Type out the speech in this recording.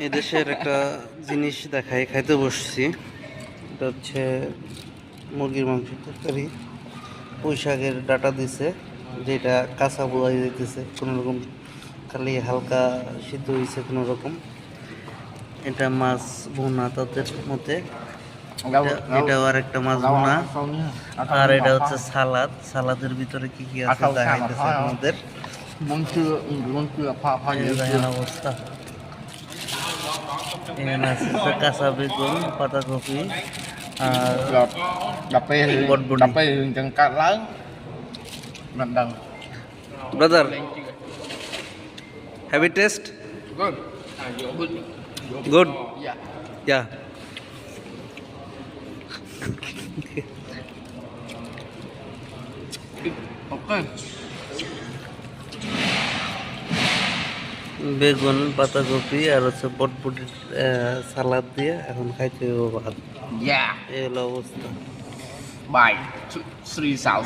এদেশের একটা জিনিস দেখাই, খাইতে বসছি। এটা হচ্ছে মুরগির মাংসের তরকারি, পুঁই শাকের ডাটা দিছে, যেটা কাঁচা বোঝাই দিতেছে কোনো রকম, খালি হালকা সিদ্ধ হয়েছে কোনো রকম। এটা মাছ ভুনা তাদের মতে, এটাও আর একটা মাছ ভুনা, আর এটা হচ্ছে সালাদ। সালাদের ভিতরে কি কি আছে দেখাইতেছে আপনাদের। দেখেন অবস্থা, এখানে আছে কাঁচা বেগুন, পাতাকপি আর বটবটি। Brother, have you taste? Good. Good. Yeah. Yeah. Okay. বেগুন, পাতাকপি আর হচ্ছে বটবটির সালাদ দিয়ে এখন খাইতে হবে ভাত। Yeah. এই হলো অবস্থা। Bye. 3,000.